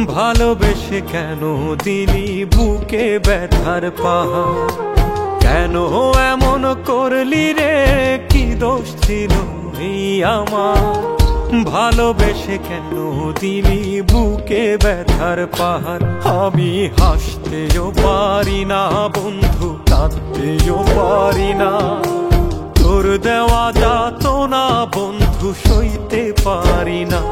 ভালোবেসে কেন দিলি বুকে ব্যথার পাহাড়? কেন এমন করলি রে, কি দোষ ছিল এই আমার? ভালোবেসে কেন দিলি বুকে ব্যথার পাহাড়? আমি হাসতেও পারি না বন্ধু, কাঁদতেও পারি না। তোর দেওয়া যাতনা বন্ধু সইতে পারি না।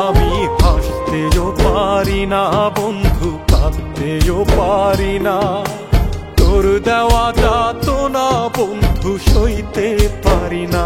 আমি হাসতেও পারি না বন্ধু, কাঁদতেও পারি না। তোর দেওয়া যাতনা বন্ধু সইতে পারি না।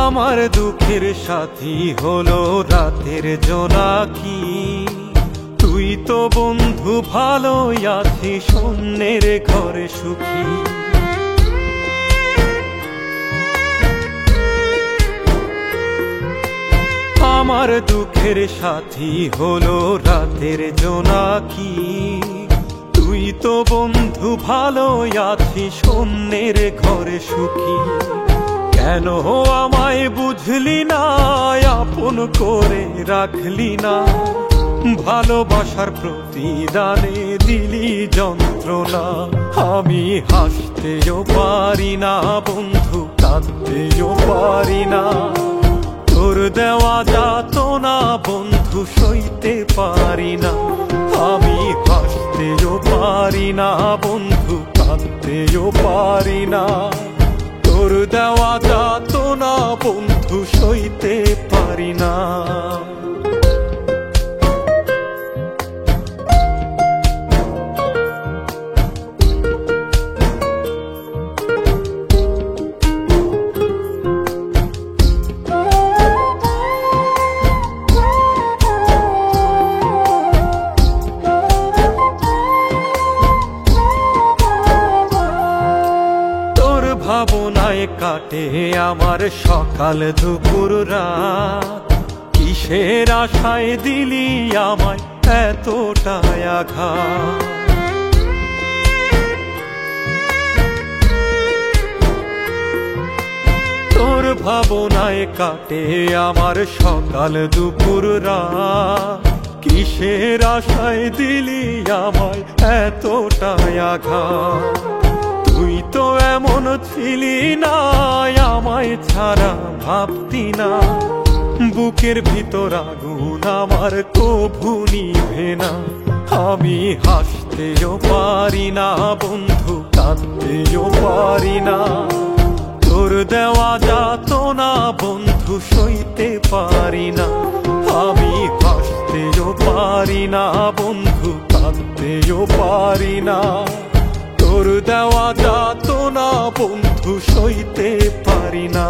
আমার দুঃখের সাথী হলো রাতের জোনাকি। তুই তো বন্ধু ভালোই আছিস, অন্যের ঘরে সুখী। আমার দুঃখের সাথী হলো রাতের জোনাকি। তুই তো বন্ধু ভালোই আছিস, অন্যের ঘরে সুখী। কেন আমায় বুঝলি না, আপন করে রাখলি না? ভালোবাসার প্রতিদানে দিলি যন্ত্রণা। আমি হাসতেও পারি না বন্ধু, কাঁদতেও পারি না। তোর দেওয়া যাতনা বন্ধু সইতে পারি না। আমি হাসতেও পারি না বন্ধু, কাঁদতেও পারি না। তোর দেওয়া যাতনা বন্ধু সইতে পারি না। ভাবনায় কাটে আমার সকাল দুপুর রাত। কিসের আশায় দিলি আমায় এতটা আঘাত? তোর ভাবনায় কাটে আমার সকাল দুপুর রাত। কিসের আশায় দিলি আমায় এতটা আঘাত? তুই তো এমন ছিলি না, আমায় ছাড়া ভাবতি না। বুকের ভিতর আগুন আমার কভু নিভে না। আমি হাসতেও পারি না বন্ধু, কাঁদতেও পারি না। তোর দেওয়া যাতনা বন্ধু সইতে পারি না। আমি হাসতেও পারি না বন্ধু, কাঁদতেও পারি না। তোর দেওয়া যাতনা বন্ধু সইতে পারি না।